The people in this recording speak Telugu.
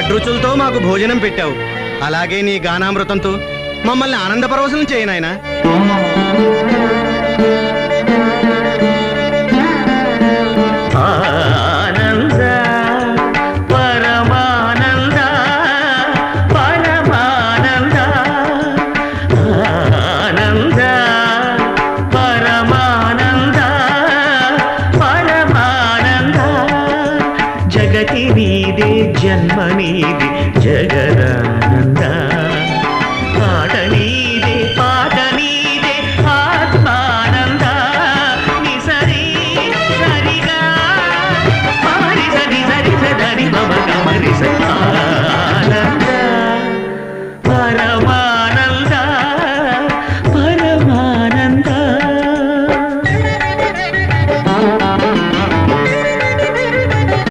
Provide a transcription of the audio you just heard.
షడ్రుచులతో మాకు భోజనం పెట్టావు. అలాగే నీ గానామృతంతో మమ్మల్ని ఆనందపరవశం చేయి నాయనా. జగతి నీదే జన్మ నీది జగదా